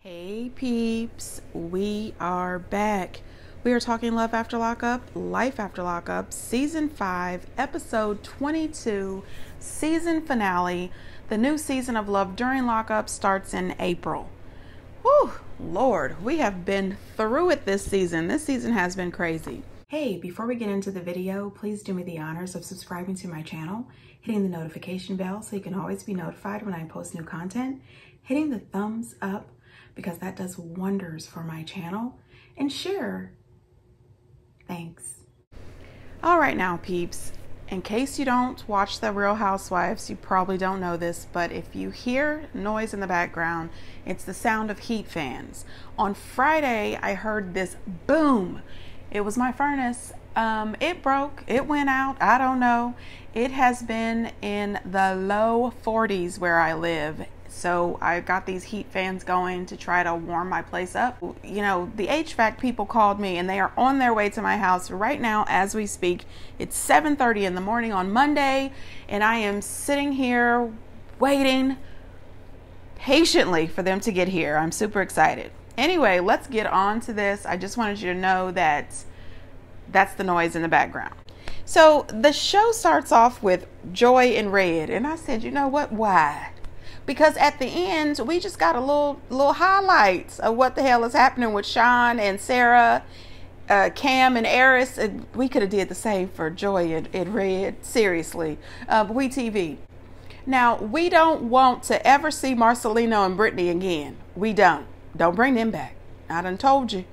Hey peeps, we are back. We are talking Love After Lockup, Life After Lockup, Season 5, Episode 22, Season Finale. The new season of Love During Lockup starts in April. Whew, Lord, we have been through it this season. This season has been crazy. Hey, before we get into the video, please do me the honors of subscribing to my channel, hitting the notification bell so you can always be notified when I post new content, hitting the thumbs up, because that does wonders for my channel, and share. Thanks. All right now, peeps, in case you don't watch The Real Housewives, you probably don't know this, but if you hear noise in the background, it's the sound of heat fans. On Friday, I heard this boom. It was my furnace. It broke, it went out, I don't know. It has been in the low 40s where I live. So I got these heat fans going to try to warm my place up. You know, the HVAC people called me and they are on their way to my house right now as we speak. It's 7:30 in the morning on Monday and I am sitting here waiting patiently for them to get here. I'm super excited. Anyway, let's get on to this. I just wanted you to know that that's the noise in the background. So the show starts off with Joy in red and I said, you know what, why? Because at the end, we just got a little highlights of what the hell is happening with Sean and Sarah, Cam and Eris. And we could have did the same for Joy in red, seriously. But we TV. Now, we don't want to ever see Marcelino and Brittany again. We don't. Don't bring them back. I done told you.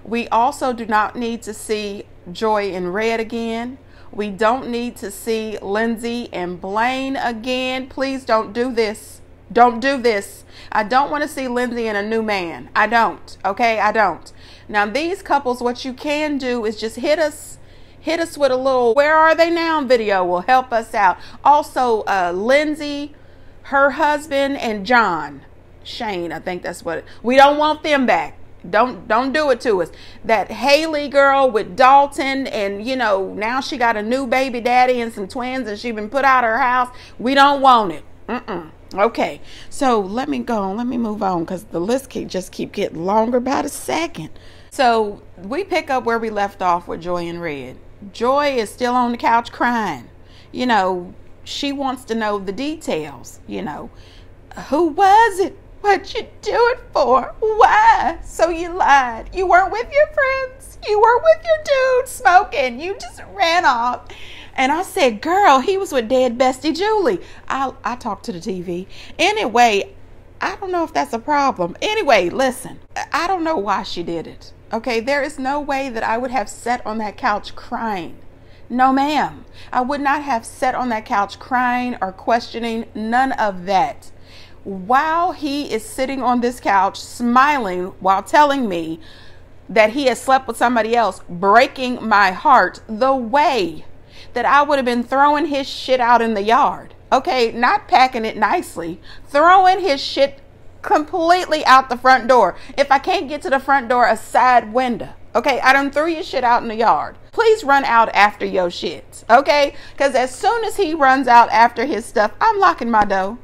We also do not need to see Joy in red again. We don't need to see Lindsay and Blaine again. Please don't do this. Don't do this. I don't want to see Lindsay and a new man. I don't. Okay, I don't. Now these couples, what you can do is just hit us with a little "where are they now" video will help us out. Also, Lindsay, her husband, and John, Shane, I think that's what we don't want them back. Don't do it to us. That Haley girl with Dalton, and you know, now she got a new baby daddy and some twins and she been put out of her house. We don't want it. Okay, so let me move on because the list just keep getting longer by the second. So we pick up where we left off with Joy in red. Joy is still on the couch crying. You know, she wants to know the details. You know, who was it? What'd you do it for? Why? So you lied. You weren't with your friends. You weren't with your dude smoking. You just ran off. And I said, girl, he was with dead bestie Julie. I talked to the TV. Anyway, I don't know if that's a problem. Anyway, listen, I don't know why she did it. Okay, there is no way that I would have sat on that couch crying. No, ma'am. I would not have sat on that couch crying or questioning, none of that. While he is sitting on this couch smiling while telling me that he has slept with somebody else, breaking my heart, the way that I would have been throwing his shit out in the yard. Okay, not packing it nicely, throwing his shit completely out the front door. If I can't get to the front door, a side window. Okay, I done threw your shit out in the yard. Please run out after your shit. Okay, because as soon as he runs out after his stuff, I'm locking my door.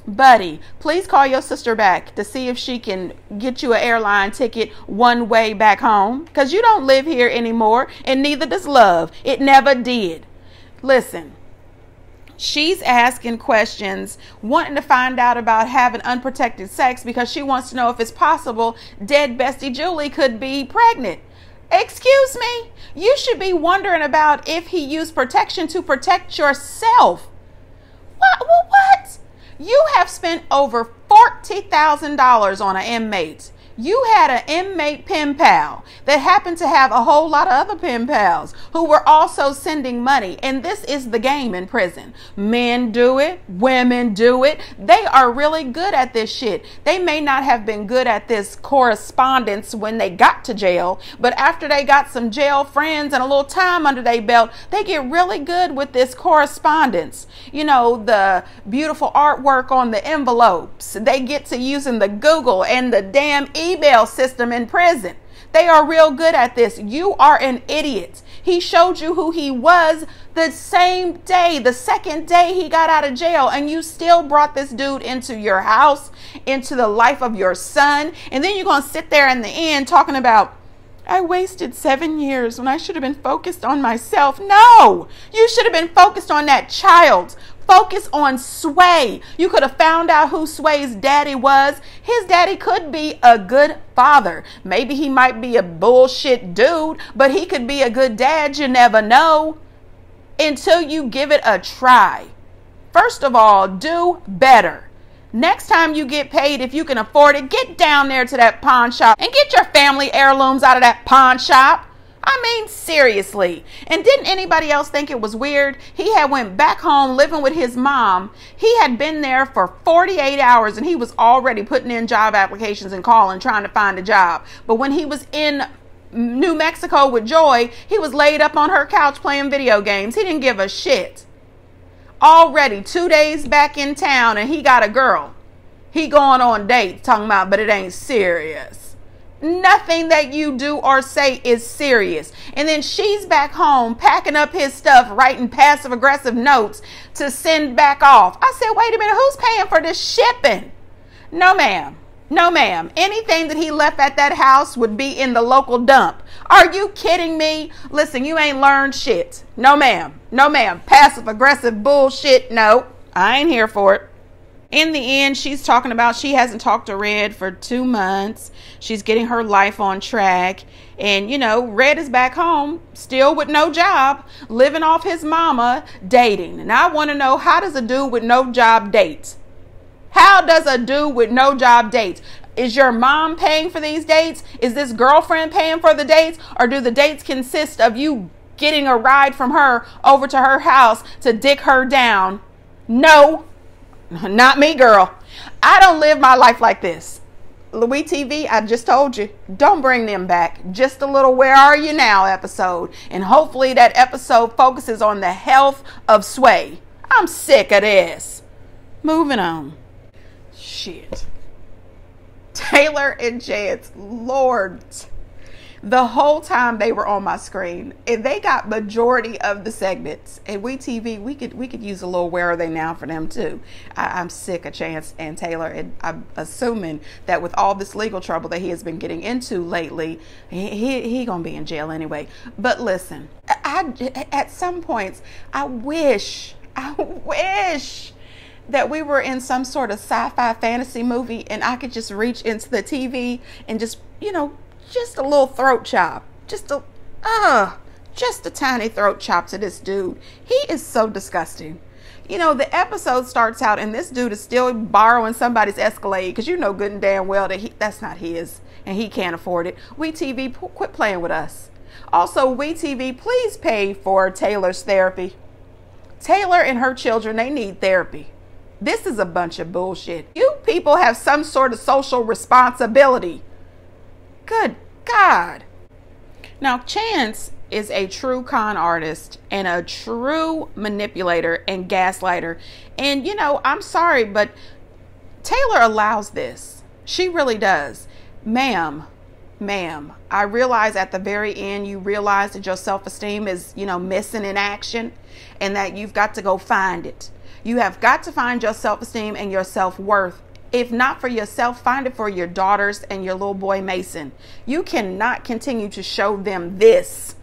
Buddy, please call your sister back to see if she can get you an airline ticket one way back home, because you don't live here anymore and neither does Love. It never did. Listen, she's asking questions, wanting to find out about having unprotected sex because she wants to know if it's possible dead bestie Julie could be pregnant. Excuse me? You should be wondering about if he used protection to protect yourself. What? You have spent over $40,000 on an inmate. You had an inmate pen pal that happened to have a whole lot of other pen pals who were also sending money. And this is the game in prison. Men do it. Women do it. They are really good at this shit. They may not have been good at this correspondence when they got to jail, but after they got some jail friends and a little time under their belt, they get really good with this correspondence. You know, the beautiful artwork on the envelopes. They get to using the Google and the damn email system in prison. They are real good at this. You are an idiot. He showed you who he was the same day, the second day he got out of jail, and you still brought this dude into your house, into the life of your son. And then you're going to sit there in the end talking about, I wasted 7 years when I should have been focused on myself. No, you should have been focused on that child. Focus on Sway. You could have found out who Sway's daddy was. His daddy could be a good father. Maybe he might be a bullshit dude, but he could be a good dad. You never know until you give it a try. First of all, do better. Next time you get paid, if you can afford it, get down there to that pawn shop and get your family heirlooms out of that pawn shop. I mean, seriously. And didn't anybody else think it was weird? He had went back home living with his mom. He had been there for 48 hours and he was already putting in job applications and calling, trying to find a job. But when he was in New Mexico with Joy, he was laid up on her couch playing video games. He didn't give a shit. Already 2 days back in town and he got a girl. He going on dates talking about, but it ain't serious. Nothing that you do or say is serious. And then she's back home packing up his stuff, writing passive aggressive notes to send back off. I said, wait a minute, who's paying for this shipping? No, ma'am. No, ma'am. Anything that he left at that house would be in the local dump. Are you kidding me? Listen, you ain't learned shit. No, ma'am. No, ma'am. Passive aggressive bullshit. No, I ain't here for it. In the end, she's talking about she hasn't talked to Red for 2 months. She's getting her life on track. And, you know, Red is back home, still with no job, living off his mama, dating. And I want to know, how does a dude with no job date? How does a dude with no job date? Is your mom paying for these dates? Is this girlfriend paying for the dates? Or do the dates consist of you getting a ride from her over to her house to dick her down? No. Not me, girl. I don't live my life like this. Louis TV, I just told you, don't bring them back. Just a little Where Are You Now episode. And hopefully that episode focuses on the health of Sway. I'm sick of this. Moving on. Shit. Taylor and Chance, Lord. The whole time they were on my screen, and they got majority of the segments. And WeTV, we could use a little Where Are They Now for them too. I'm sick of Chance and Taylor, and I'm assuming that with all this legal trouble that he has been getting into lately, he gonna be in jail anyway. But listen, at some points, I wish that we were in some sort of sci-fi fantasy movie, and I could just reach into the TV and just, you know, just a little throat chop, just a tiny throat chop to this dude. He is so disgusting. You know, the episode starts out and this dude is still borrowing somebody's Escalade, because you know good and damn well that that's not his and he can't afford it. WeTV, quit playing with us. Also, WeTV, please pay for Taylor's therapy. Taylor and her children, they need therapy. This is a bunch of bullshit. You people have some sort of social responsibility. Good God. Now, Chance is a true con artist and a true manipulator and gaslighter. And, you know, I'm sorry, but Taylor allows this. She really does. Ma'am, I realize at the very end, you realize that your self-esteem is, you know, missing in action and that you've got to go find it. You have got to find your self-esteem and your self-worth. If not for yourself, find it for your daughters and your little boy Mason. You cannot continue to show them this.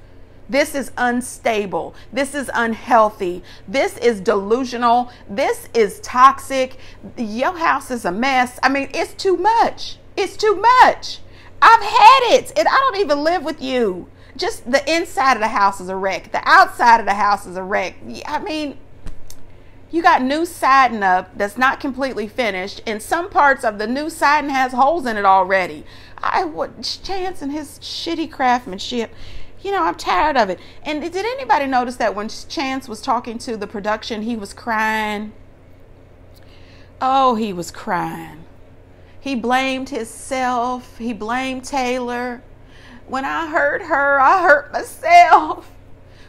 This is unstable. This is unhealthy. This is delusional. This is toxic. Your house is a mess. I mean, it's too much. It's too much. I've had it, and I don't even live with you. Just the inside of the house is a wreck. The outside of the house is a wreck. I mean, you got new siding up that's not completely finished, and some parts of the new siding has holes in it already. Chance and his shitty craftsmanship, you know, I'm tired of it. And did anybody notice that when Chance was talking to the production, he was crying? Oh, he was crying. He blamed himself. He blamed Taylor. When I hurt her, I hurt myself.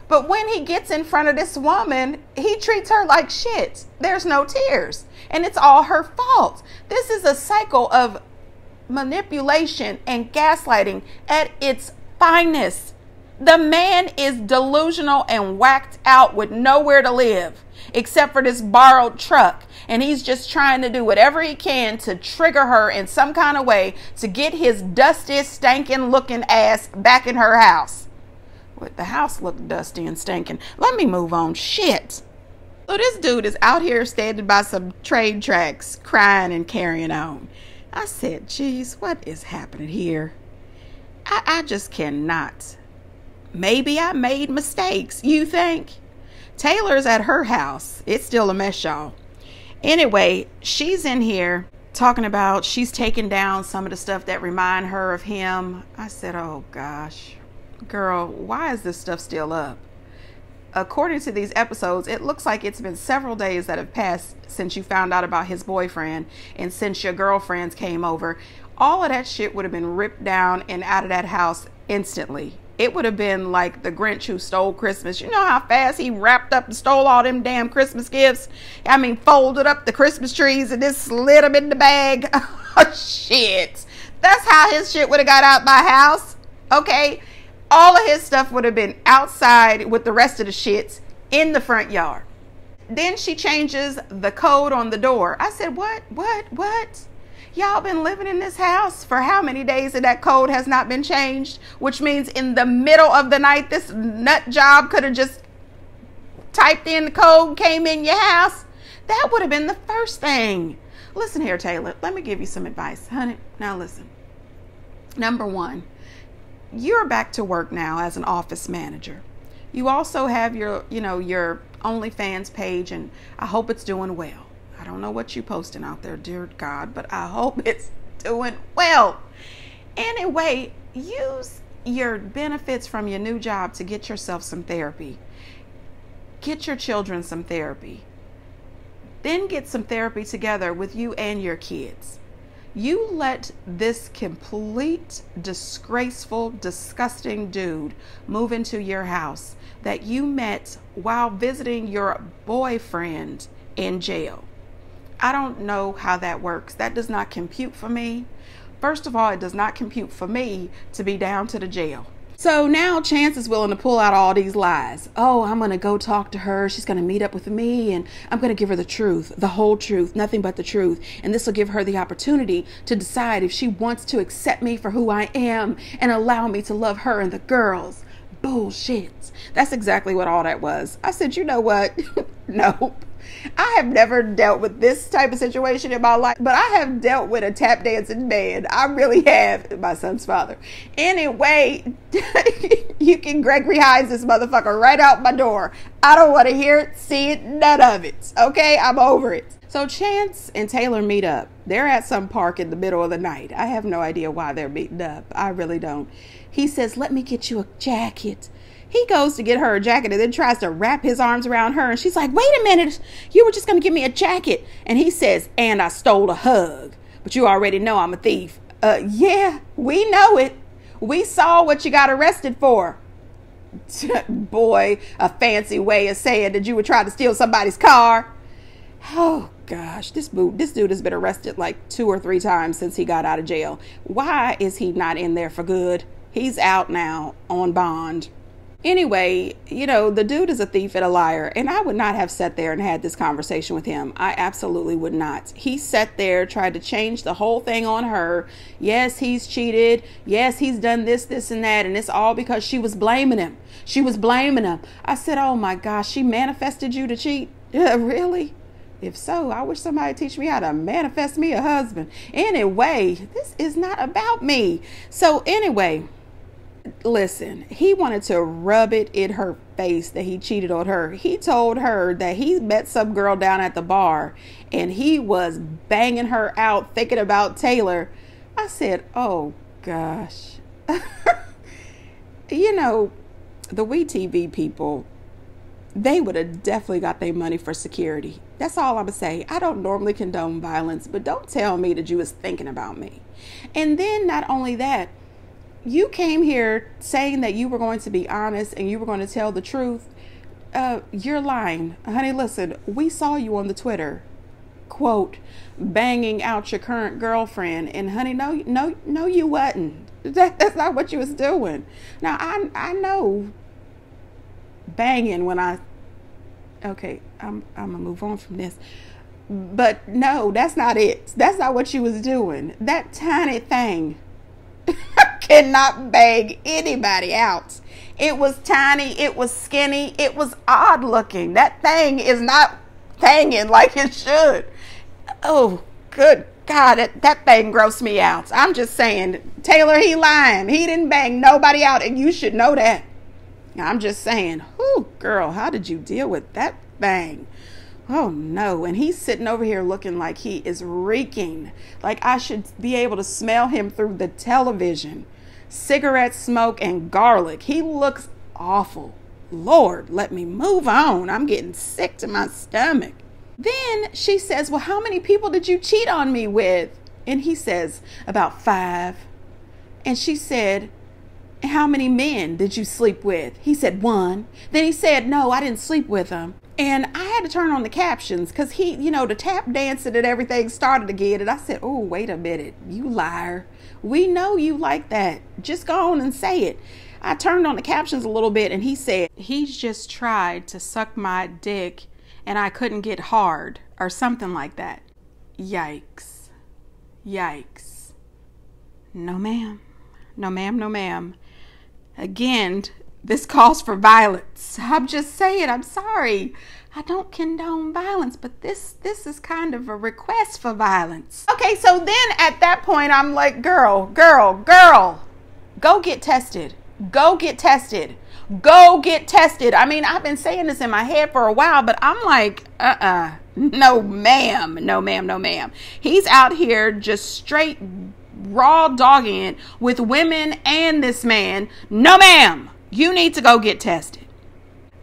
But when he gets in front of this woman, he treats her like shit. There's no tears. And it's all her fault. This is a cycle of manipulation and gaslighting at its finest. The man is delusional and whacked out with nowhere to live except for this borrowed truck. And he's just trying to do whatever he can to trigger her in some kind of way to get his dusty, stinking looking ass back in her house. What, the house looked dusty and stinking. Let me move on. Shit. So this dude is out here standing by some train tracks, crying and carrying on. I said, geez, what is happening here? I just cannot. Maybe I made mistakes. You think? Taylor's at her house. It's still a mess, y'all. Anyway, she's in here talking about she's taking down some of the stuff that remind her of him. I said, oh gosh, girl, why is this stuff still up? According to these episodes, it looks like it's been several days that have passed since you found out about his boyfriend and since your girlfriends came over. All of that shit would have been ripped down and out of that house instantly. It would have been like the Grinch who stole Christmas. You know how fast he wrapped up and stole all them damn Christmas gifts? I mean, folded up the Christmas trees and just slid them in the bag. Oh, shit. That's how his shit would have got out my house. Okay? All of his stuff would have been outside with the rest of the shits in the front yard. Then she changes the code on the door. I said, what? Y'all been living in this house for how many days and that code has not been changed? Which means in the middle of the night, this nut job could have just typed in the code, came in your house. That would have been the first thing. Listen here, Taylor, let me give you some advice, honey. Now listen. Number one, you're back to work now as an office manager. You also have your OnlyFans page, and I hope it's doing well. I don't know what you're posting out there, dear God, but I hope it's doing well. Anyway, use your benefits from your new job to get yourself some therapy. Get your children some therapy. Then get some therapy together with you and your kids. You let this complete, disgraceful, disgusting dude move into your house that you met while visiting your boyfriend in jail. I don't know how that works. That does not compute for me. First of all, it does not compute for me to be down to the jail. So now Chance is willing to pull out all these lies. Oh, I'm going to go talk to her. She's going to meet up with me and I'm going to give her the truth, the whole truth, nothing but the truth. And this will give her the opportunity to decide if she wants to accept me for who I am and allow me to love her and the girls. Bullshit. That's exactly what all that was. I said, you know what? Nope. I have never dealt with this type of situation in my life, but I have dealt with a tap dancing man. I really have. My son's father. Anyway, you can Gregory Hines this motherfucker right out my door. I don't want to hear it, see it, none of it. Okay, I'm over it. So Chance and Taylor meet up. They're at some park in the middle of the night. I have no idea why they're meeting up. I really don't. He says, let me get you a jacket. He goes to get her a jacket and then tries to wrap his arms around her. And she's like, wait a minute, you were just going to give me a jacket. And he says, and I stole a hug. But you already know I'm a thief. Yeah, we know it. We saw what you got arrested for. Boy, a fancy way of saying that you were trying to steal somebody's car. Oh, gosh, this dude has been arrested like 2 or 3 times since he got out of jail. Why is he not in there for good? He's out now on bond. Anyway, the dude is a thief and a liar, and I would not have sat there and had this conversation with him. I absolutely would not. He sat there, tried to change the whole thing on her. Yes, he's cheated. Yes, he's done this, and that, and it's all because she was blaming him. She was blaming him. I said, oh my gosh, she manifested you to cheat? Really? If so, I wish somebody teach me how to manifest me a husband. Anyway, this is not about me. So anyway, listen, he wanted to rub it in her face that he cheated on her. He told her that he met some girl down at the bar and he was banging her out thinking about Taylor. I said, oh gosh. The WeTV people, they would have definitely got their money for security. That's all I'm going to say. I don't normally condone violence, but don't tell me that you was thinking about me. And then not only that, you came here saying that you were going to be honest and you were going to tell the truth. You're lying. Honey, listen, we saw you on the Twitter. quote, banging out your current girlfriend. And honey, no, you wasn't. That's not what you was doing. Now, I know banging when okay, I'm gonna move on from this. But no, that's not it. That's not what you was doing. That tiny thing cannot bang anybody out. It was tiny, it was skinny, it was odd looking. That thing is not banging like it should. Oh, good God, that thing grossed me out. I'm just saying, Taylor, he lying. He didn't bang nobody out, and you should know that. I'm just saying, whew, girl, how did you deal with that thing? Oh, no. And he's sitting over here looking like he is reeking. Like I should be able to smell him through the television. Cigarette smoke and garlic. He looks awful. Lord, let me move on. I'm getting sick to my stomach. Then she says, well, how many people did you cheat on me with? And he says, about 5. And she said, how many men did you sleep with? He said 1. Then he said, no, I didn't sleep with him. And I had to turn on the captions because he, the tap dancing and everything started again. And I said, oh, wait a minute, you liar. We know you like that. Just go on and say it. I turned on the captions a little bit and he said, he's just tried to suck my dick and I couldn't get hard or something like that. Yikes. Yikes. No, ma'am. No, ma'am. No, ma'am. Again, this calls for violence. I'm just saying, I'm sorry. I don't condone violence, but this is kind of a request for violence. Okay, so then at that point, I'm like, girl, go get tested. Go get tested. Go get tested. I mean, I've been saying this in my head for a while, but I'm like, no, ma'am. No, ma'am. No, ma'am. He's out here just straight raw dogging it with women and this man. No, ma'am. You need to go get tested.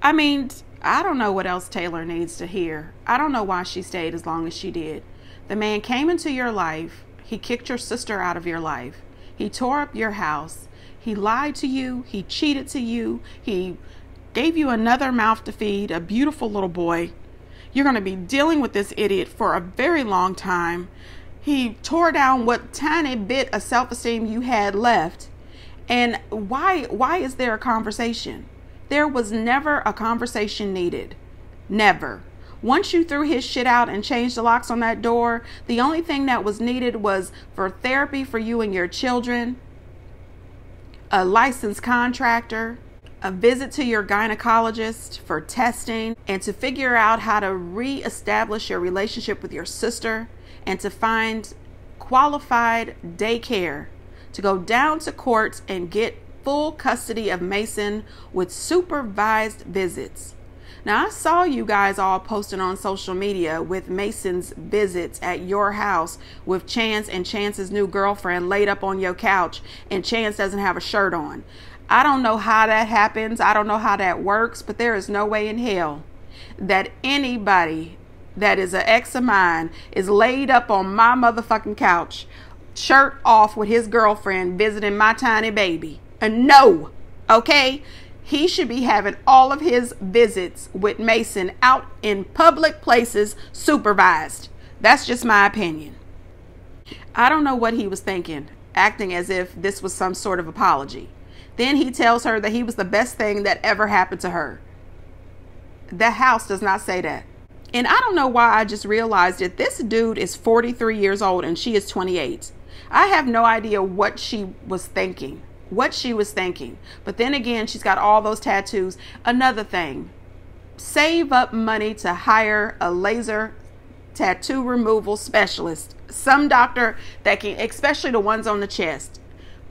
I mean, I don't know what else Taylor needs to hear. I don't know why she stayed as long as she did. The man came into your life. He kicked your sister out of your life. He tore up your house. He lied to you. He cheated to you. He gave you another mouth to feed, a beautiful little boy. You're going to be dealing with this idiot for a very long time. He tore down what tiny bit of self-esteem you had left. And why is there a conversation? There was never a conversation needed. Never. Once you threw his shit out and changed the locks on that door, the only thing that was needed was for therapy for you and your children, a licensed contractor, a visit to your gynecologist for testing, and to figure out how to reestablish your relationship with your sister, and to find qualified daycare, to go down to court and get full custody of Mason with supervised visits. Now, I saw you guys all posting on social media with Mason's visits at your house with Chance and Chance's new girlfriend laid up on your couch, and Chance doesn't have a shirt on. I don't know how that happens. I don't know how that works, but there is no way in hell that anybody that is an ex of mine is laid up on my motherfucking couch, shirt off with his girlfriend visiting my tiny baby. And no, okay? He should be having all of his visits with Mason out in public places supervised. That's just my opinion. I don't know what he was thinking, acting as if this was some sort of apology. Then he tells her that he was the best thing that ever happened to her. The house does not say that. And I don't know why I just realized that this dude is 43 years old and she is 28. I have no idea what she was thinking. But then again, she's got all those tattoos. Another thing, save up money to hire a laser tattoo removal specialist. Some doctor that can, especially the ones on the chest.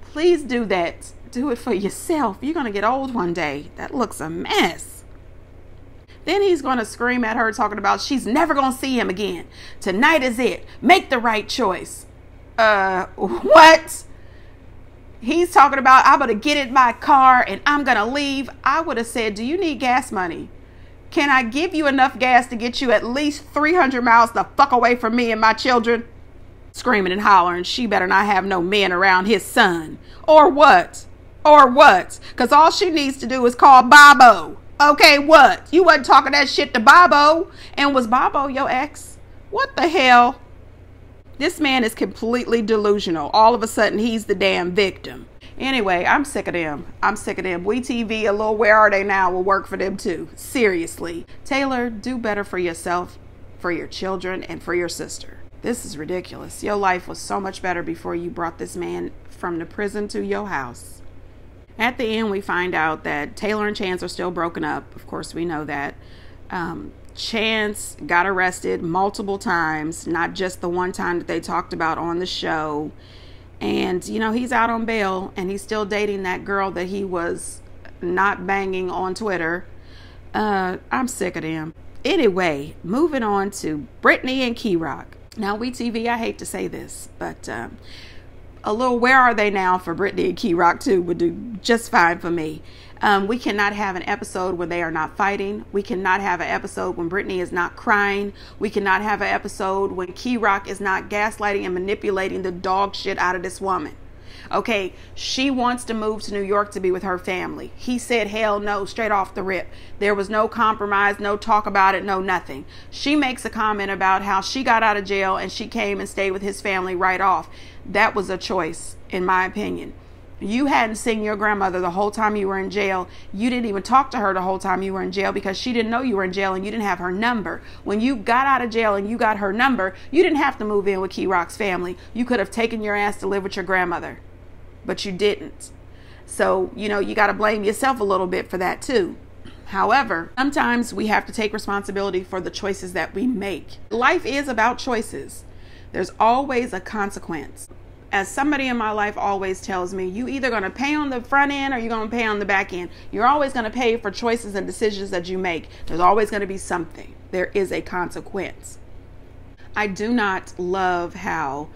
Please do that. Do it for yourself. You're going to get old one day. That looks a mess. Then he's going to scream at her talking about she's never going to see him again. Tonight is it. Make the right choice. What? He's talking about, I'm going to get in my car and I'm going to leave. I would have said, do you need gas money? Can I give you enough gas to get you at least 300 miles the fuck away from me and my children? Screaming and hollering, she better not have no men around his son. Or what? Because all she needs to do is call Bobo. Okay, what? You wasn't talking that shit to Bobo. And was Bobo your ex? What the hell? This man is completely delusional. All of a sudden, he's the damn victim. Anyway, I'm sick of them. I'm sick of them. WeTV, a little Where Are They Now will work for them too. Seriously. Taylor, do better for yourself, for your children, and for your sister. This is ridiculous. Your life was so much better before you brought this man from the prison to your house. At the end, we find out that Taylor and Chance are still broken up. Of course, we know that. Chance got arrested multiple times, not just the one time that they talked about on the show. And, you know, he's out on bail and he's still dating that girl that he was not banging on Twitter. I'm sick of him. Anyway, moving on to Brittany and Key-Rock. Now, WeTV, I hate to say this, but a little Where Are They Now for Brittany and Key-Rock too would do just fine for me. We cannot have an episode when they are not fighting. We cannot have an episode when Brittany is not crying. We cannot have an episode when Key-Rock is not gaslighting and manipulating the dog shit out of this woman. Okay, she wants to move to New York to be with her family. He said hell no, straight off the rip. There was no compromise, no talk about it, no nothing. She makes a comment about how she got out of jail and she came and stayed with his family right off. That was a choice, in my opinion. You hadn't seen your grandmother the whole time you were in jail. You didn't even talk to her the whole time you were in jail because she didn't know you were in jail and you didn't have her number. When you got out of jail and you got her number, you didn't have to move in with Key-Rock's family. You could have taken your ass to live with your grandmother, but you didn't. So, you know, you got to blame yourself a little bit for that too. However, sometimes we have to take responsibility for the choices that we make. Life is about choices. There's always a consequence. As somebody in my life always tells me, you either going to pay on the front end or you're going to pay on the back end. You're always going to pay for choices and decisions that you make. There's always going to be something. There is a consequence. I do not love how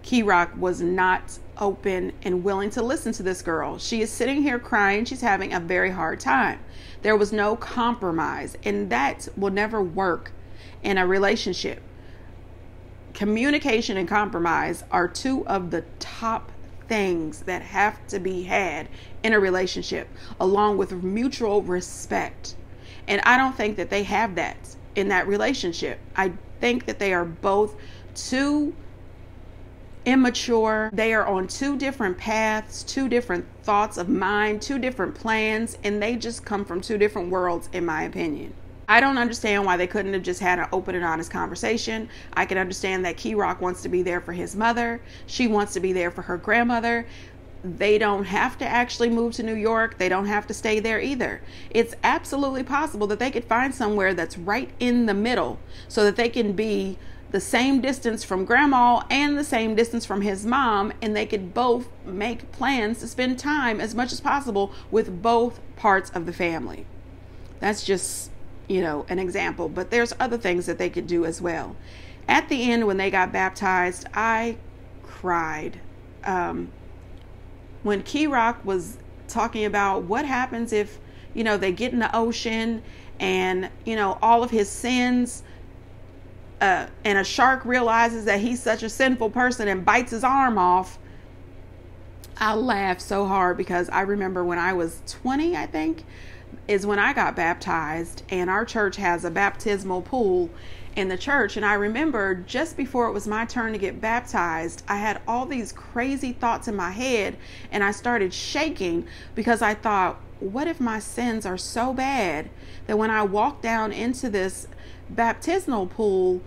Key-Rock was not open and willing to listen to this girl. She is sitting here crying. She's having a very hard time. There was no compromise, and that will never work in a relationship. Communication and compromise are two of the top things that have to be had in a relationship, along with mutual respect. And I don't think that they have that in that relationship. I think that they are both too immature. They are on two different paths, two different thoughts of mind, two different plans, and they just come from two different worlds, in my opinion. I don't understand why they couldn't have just had an open and honest conversation. I can understand that Key-Rock wants to be there for his mother. She wants to be there for her grandmother. They don't have to actually move to New York. They don't have to stay there either. It's absolutely possible that they could find somewhere that's right in the middle so that they can be the same distance from grandma and the same distance from his mom, and they could both make plans to spend time as much as possible with both parts of the family. That's just, you know, an example, but there's other things that they could do as well. At the end, when they got baptized, I cried. When Key-Rock was talking about what happens if, you know, they get in the ocean and, you know, all of his sins, and a shark realizes that he's such a sinful person and bites his arm off. I laughed so hard because I remember when I was 20, I think, is when I got baptized, and our church has a baptismal pool in the church. And I remember just before it was my turn to get baptized, I had all these crazy thoughts in my head and I started shaking because I thought, what if my sins are so bad that when I walk down into this baptismal pool,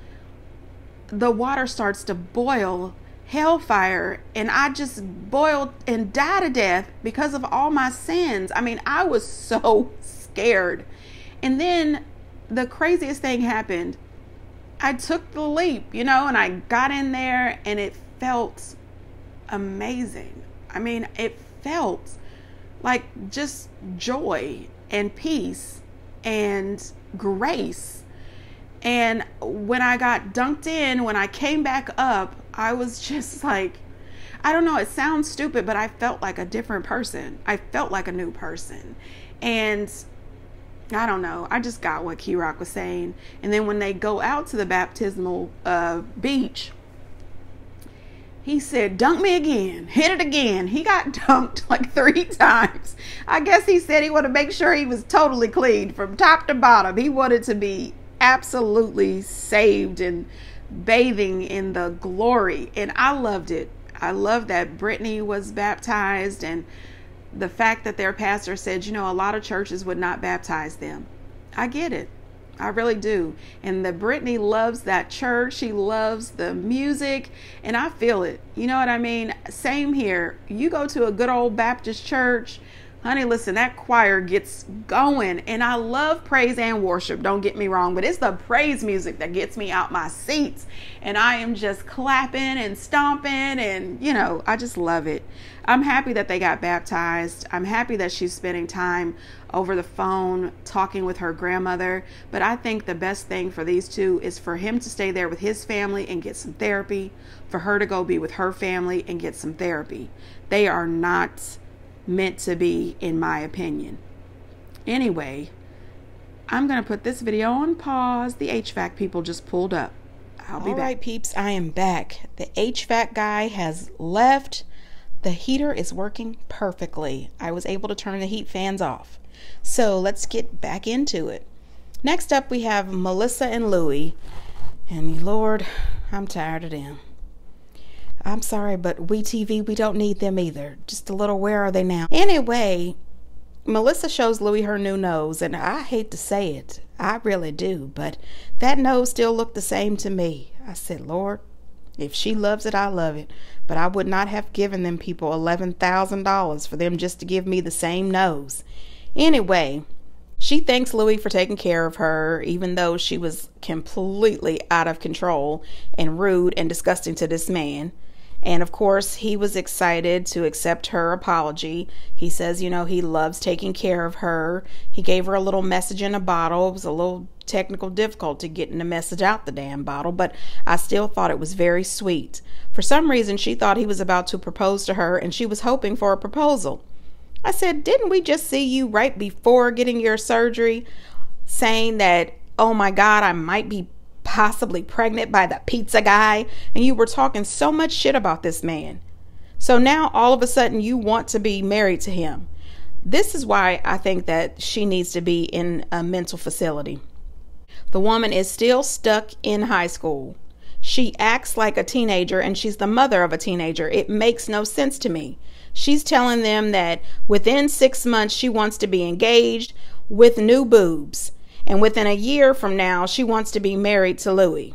the water starts to boil hellfire and I just boiled and died to death because of all my sins. I mean, I was so scared. And then the craziest thing happened. I took the leap, you know, and I got in there and it felt amazing. I mean, it felt like just joy and peace and grace. And when I got dunked in, when I came back up, I was just like, I don't know, it sounds stupid, but I felt like a different person. I felt like a new person. And I don't know, I just got what Key-Rock was saying. And then when they go out to the baptismal beach, he said, dunk me again, hit it again. He got dunked like 3 times. I guess he said he wanted to make sure he was totally clean from top to bottom. He wanted to be absolutely saved and bathing in the glory. And I loved it. I love that Brittany was baptized, and the fact that their pastor said, you know, a lot of churches would not baptize them. I get it. I really do. And that Brittany loves that church. She loves the music, and I feel it. You know what I mean? Same here. You go to a good old Baptist church, honey, listen, that choir gets going. And I love praise and worship, don't get me wrong, but it's the praise music that gets me out my seats. And I am just clapping and stomping, and, you know, I just love it. I'm happy that they got baptized. I'm happy that she's spending time over the phone talking with her grandmother. But I think the best thing for these two is for him to stay there with his family and get some therapy, for her to go be with her family and get some therapy. They are not meant to be, in my opinion. Anyway, I'm going to put this video on pause. The HVAC people just pulled up. I'll be back. All right, peeps, I am back. The HVAC guy has left. The heater is working perfectly. I was able to turn the heat fans off. So let's get back into it. Next up, we have Melissa and Louie. And Lord, I'm tired of them. I'm sorry, but WeTV, we don't need them either. Just a little, where are they now? Anyway, Melissa shows Louie her new nose, and I hate to say it. I really do, but that nose still looked the same to me. I said, Lord, if she loves it, I love it. But I would not have given them people $11,000 for them just to give me the same nose. Anyway, she thanks Louie for taking care of her, even though she was completely out of control and rude and disgusting to this man. And of course, he was excited to accept her apology. He says, you know, he loves taking care of her. He gave her a little message in a bottle. It was a little technical difficulty getting the message out the damn bottle, but I still thought it was very sweet. For some reason, she thought he was about to propose to her, and she was hoping for a proposal. I said, didn't we just see you right before getting your surgery saying that, oh my God, I might be possibly pregnant by the pizza guy, and you were talking so much shit about this man. So now all of a sudden you want to be married to him. This is why I think that she needs to be in a mental facility. The woman is still stuck in high school. She acts like a teenager, and she's the mother of a teenager. It makes no sense to me. She's telling them that within 6 months she wants to be engaged with new boobs. And within a year from now, she wants to be married to Louie.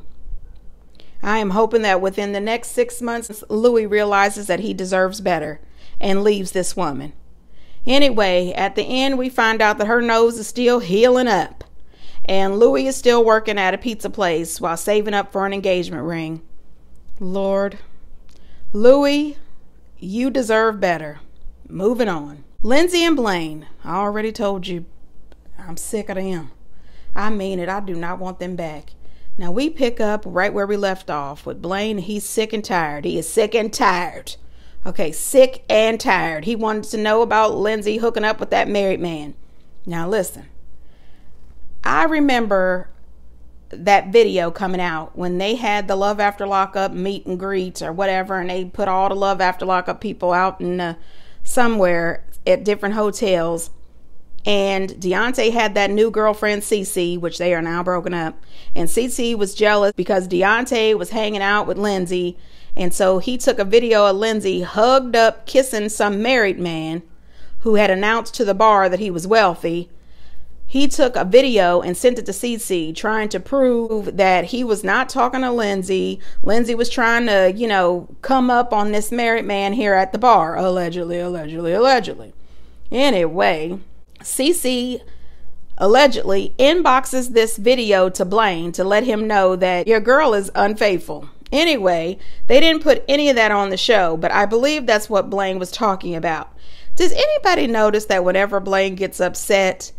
I am hoping that within the next 6 months, Louie realizes that he deserves better and leaves this woman. Anyway, at the end, we find out that her nose is still healing up. And Louie is still working at a pizza place while saving up for an engagement ring. Lord, Louie, you deserve better. Moving on. Lindsay and Blaine, I already told you, I'm sick of them. I mean it. I do not want them back. Now we pick up right where we left off with Blaine. He's sick and tired. He is sick and tired. Okay, sick and tired. He wanted to know about Lindsay hooking up with that married man. Now listen, I remember that video coming out when they had the Love After Lockup meet and greet or whatever, and they put all the Love After Lockup people out in somewhere at different hotels. And Deontay had that new girlfriend, Cece, which they are now broken up. And Cece was jealous because Deontay was hanging out with Lindsay. And so he took a video of Lindsay hugged up, kissing some married man who had announced to the bar that he was wealthy. He took a video and sent it to Cece, trying to prove that he was not talking to Lindsay. Lindsay was trying to, you know, come up on this married man here at the bar. Allegedly, allegedly, allegedly. Anyway, Cece allegedly inboxes this video to Blaine to let him know that your girl is unfaithful. Anyway, they didn't put any of that on the show, but I believe that's what Blaine was talking about. Does anybody notice that whenever Blaine gets upset,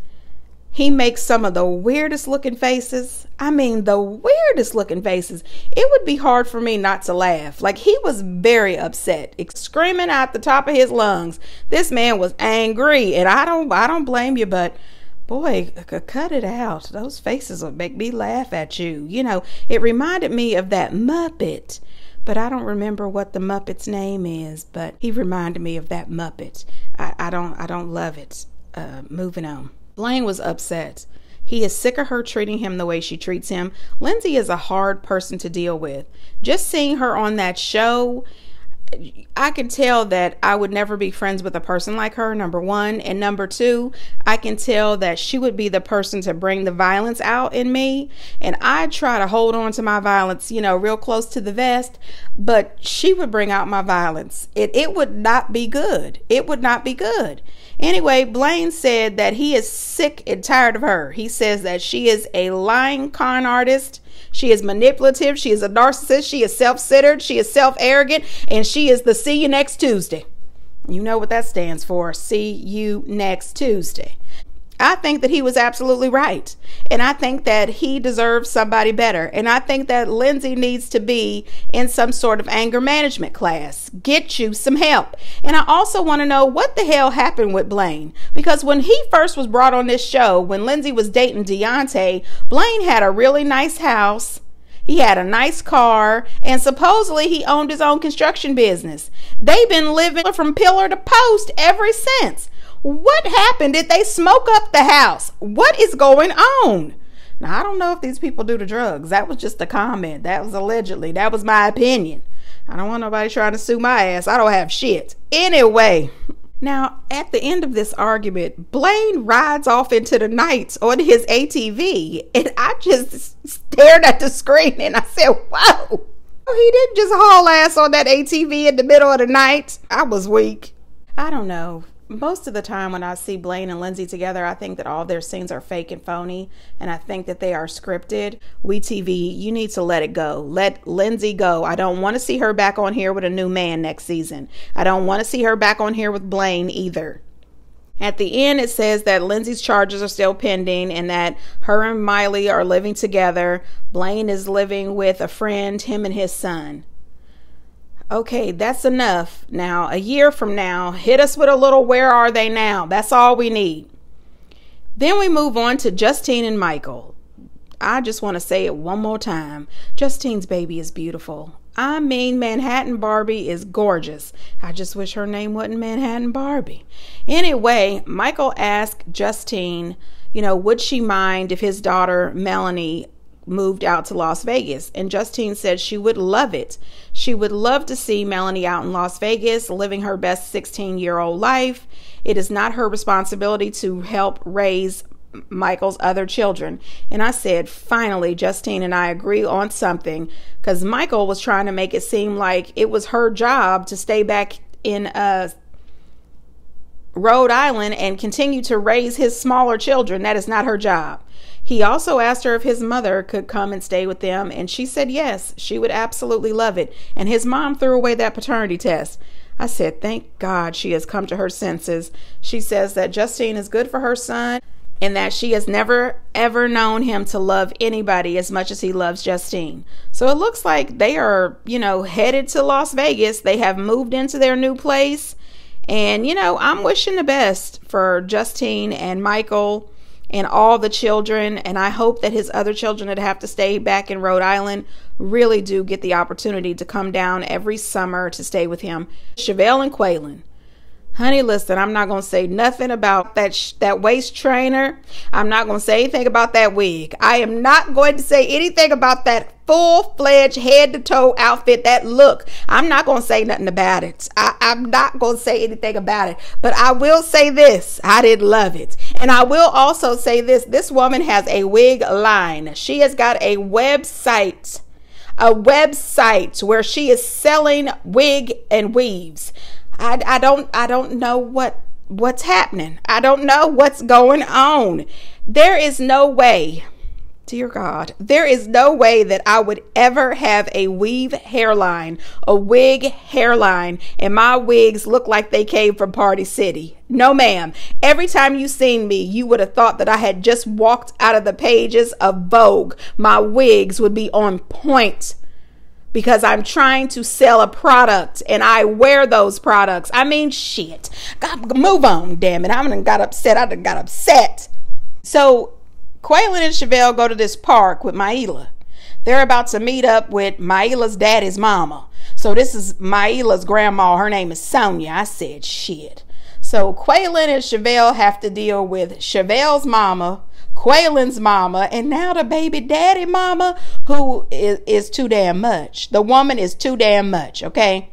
he makes some of the weirdest looking faces? I mean, the weirdest looking faces. It would be hard for me not to laugh. Like, he was very upset, screaming out the top of his lungs. This man was angry, and I don't blame you, but boy, cut it out. Those faces would make me laugh at you. You know, it reminded me of that Muppet, but I don't remember what the Muppet's name is, but he reminded me of that Muppet. I don't love it. Moving on. Blaine was upset. He is sick of her treating him the way she treats him. Lindsay is a hard person to deal with. Just seeing her on that show, I can tell that I would never be friends with a person like her, number one. And number two, I can tell that she would be the person to bring the violence out in me. And I try to hold on to my violence, real close to the vest. But she would bring out my violence. It would not be good. It would not be good. Anyway, Blaine said that he is sick and tired of her. He says that she is a lying con artist. She is manipulative. She is a narcissist. She is self-centered. She is self-arrogant. And she is the see you next Tuesday. You know what that stands for. See you next Tuesday. I think that he was absolutely right. And I think that he deserves somebody better. And I think that Lindsay needs to be in some sort of anger management class. Get you some help. And I also want to know what the hell happened with Blaine. Because when he first was brought on this show, when Lindsay was dating Deontay, Blaine had a really nice house. He had a nice car, and supposedly he owned his own construction business. They've been living from pillar to post ever since. What happened? Did they smoke up the house? What is going on? Now, I don't know if these people do the drugs. That was just a comment. That was allegedly. That was my opinion. I don't want nobody trying to sue my ass. I don't have shit. Anyway, now, at the end of this argument, Blaine rides off into the night on his ATV, and I just stared at the screen and I said, whoa. He didn't just haul ass on that ATV in the middle of the night. I was weak. I don't know. Most of the time when I see Blaine and Lindsay together, I think that all their scenes are fake and phony, and I think that they are scripted. WeTV, you need to let it go. Let Lindsay go. I don't want to see her back on here with a new man next season. I don't want to see her back on here with Blaine either. At the end, it says that Lindsay's charges are still pending and that her and Miley are living together. Blaine is living with a friend, him and his son. Okay, that's enough. Now, a year from now, hit us with a little where are they now? That's all we need. Then we move on to Justine and Michael. I just want to say it one more time. Justine's baby is beautiful. I mean, Manhattan Barbie is gorgeous. I just wish her name wasn't Manhattan Barbie. Anyway, Michael asked Justine, would she mind if his daughter, Melanie, moved out to Las Vegas? And Justine said she would love it. She would love to see Melanie out in Las Vegas living her best 16-year-old life. It is not her responsibility to help raise Michael's other children. And I said, finally, Justine and I agree on something, because Michael was trying to make it seem like it was her job to stay back in Rhode Island and continue to raise his smaller children. That is not her job. He also asked her if his mother could come and stay with them, and she said yes, she would absolutely love it. And his mom threw away that paternity test. I said, thank God she has come to her senses. She says that Justine is good for her son and that she has never, ever known him to love anybody as much as he loves Justine. So it looks like they are, headed to Las Vegas. They have moved into their new place. And, I'm wishing the best for Justine and Michael and all the children, and I hope that his other children that have to stay back in Rhode Island really do get the opportunity to come down every summer to stay with him. Chevelle and Quaylon. Honey, listen, I'm not going to say nothing about that waist trainer. I'm not going to say anything about that wig. I am not going to say anything about that full-fledged head-to-toe outfit, that look. I'm not going to say nothing about it. I'm not going to say anything about it. But I will say this. I didn't love it. And I will also say this. This woman has a wig line. She has got a website where she is selling wig and weaves. I don't know what's happening. I don't know what's going on. There is no way, dear God, there is no way that I would ever have a weave hairline, a wig hairline, and my wigs look like they came from Party City. No, ma'am. Every time you seen me, you would have thought that I had just walked out of the pages of Vogue. My wigs would be on point, because I'm trying to sell a product and I wear those products. I mean, shit. God, move on, damn it. I done got upset. So Quaylon and Chevelle go to this park with Maila. They're about to meet up with Maila's daddy's mama. So this is Maila's grandma. Her name is Sonia. I said, shit. So Quaylon and Chevelle have to deal with Chevelle's mama, Quaylen's mama, and now the baby daddy mama, who is too damn much. The woman is too damn much, okay?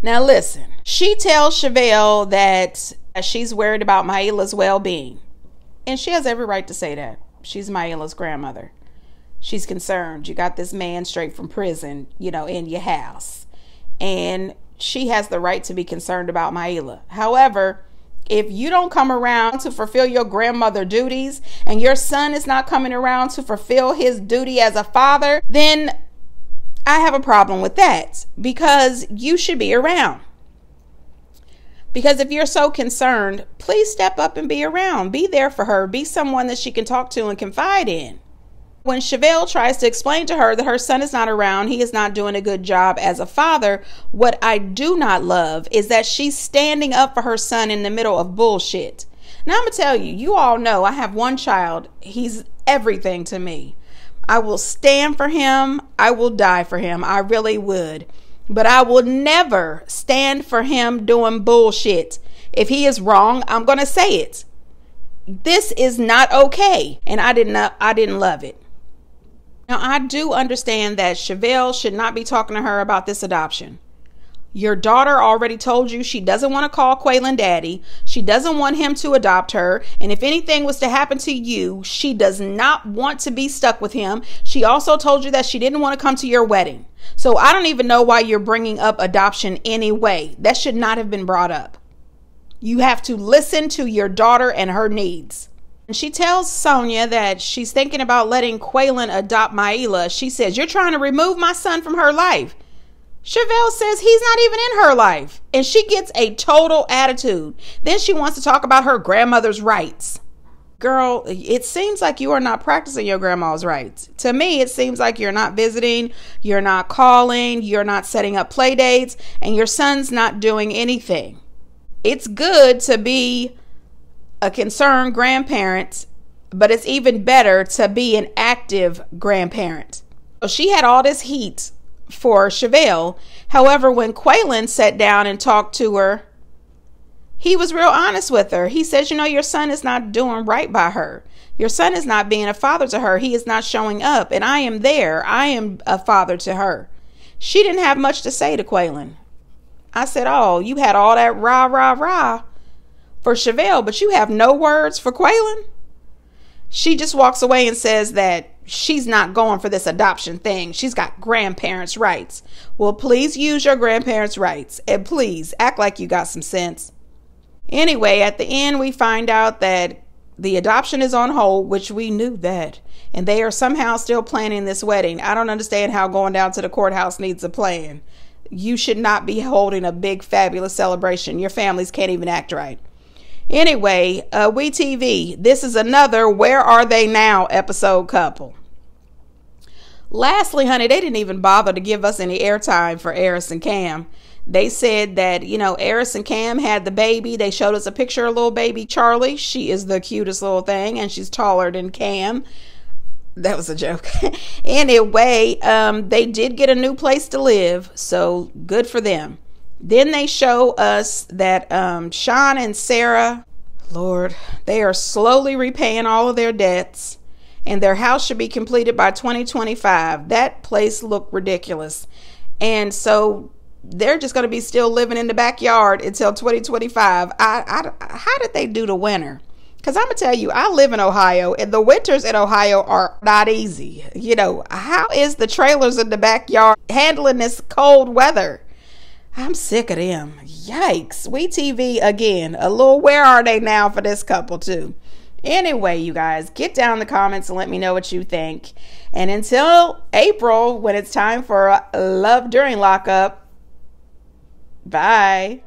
Now listen, she tells Chevelle that she's worried about Maila's well-being. And she has every right to say that. She's Maila's grandmother. She's concerned. You got this man straight from prison, in your house. And she has the right to be concerned about Maila. However, if you don't come around to fulfill your grandmother duties and your son is not coming around to fulfill his duty as a father, then I have a problem with that, because you should be around. Because if you're so concerned, please step up and be around. Be there for her. Be someone that she can talk to and confide in. When Chevelle tries to explain to her that her son is not around, he is not doing a good job as a father, what I do not love is that she's standing up for her son in the middle of bullshit. Now I'm going to tell you, you all know I have one child. He's everything to me. I will stand for him. I will die for him. I really would. But I will never stand for him doing bullshit. If he is wrong, I'm going to say it. This is not okay. And I didn't love it. Now, I do understand that Chevelle should not be talking to her about this adoption. Your daughter already told you she doesn't want to call Quaylen daddy. She doesn't want him to adopt her. And if anything was to happen to you, she does not want to be stuck with him. She also told you that she didn't want to come to your wedding. So I don't even know why you're bringing up adoption anyway. That should not have been brought up. You have to listen to your daughter and her needs. And she tells Sonia that she's thinking about letting Quaylen adopt Maila. She says, you're trying to remove my son from her life. Chevelle says he's not even in her life. And she gets a total attitude. Then she wants to talk about her grandmother's rights. Girl, it seems like you are not practicing your grandma's rights. To me, it seems like you're not visiting, you're not calling, you're not setting up play dates, and your son's not doing anything. It's good to be a concerned grandparent, but it's even better to be an active grandparent. So she had all this heat for Chevelle. However, when Quaylen sat down and talked to her, he was real honest with her. He says, your son is not doing right by her. Your son is not being a father to her. He is not showing up. And I am there. I am a father to her. She didn't have much to say to Quaylen. I said, oh, you had all that rah, rah, rah for Chevelle, but you have no words for Quaylen? She just walks away and says that she's not going for this adoption thing. She's got grandparents' rights. Well, please use your grandparents' rights. And please act like you got some sense. Anyway, at the end, we find out that the adoption is on hold, which we knew that. And they are somehow still planning this wedding. I don't understand how going down to the courthouse needs a plan. You should not be holding a big, fabulous celebration. Your families can't even act right. Anyway, We TV, this is another Where Are They Now episode couple. Lastly, honey, they didn't even bother to give us any airtime for Eris and Cam. They said that, Eris and Cam had the baby. They showed us a picture of little baby Charlie. She is the cutest little thing, and she's taller than Cam. That was a joke. Anyway, they did get a new place to live, so good for them. Then they show us that Sean and Sarah, Lord, they are slowly repaying all of their debts, and their house should be completed by 2025. That place looked ridiculous. And so they're just going to be still living in the backyard until 2025. How did they do the winter? Because I'm going to tell you, I live in Ohio, and the winters in Ohio are not easy. How is the trailers in the backyard handling this cold weather? I'm sick of them. Yikes. We TV again. A little Where Are They Now for this couple too. Anyway, you guys, get down in the comments and let me know what you think. And until April, when it's time for Love During Lockup, bye.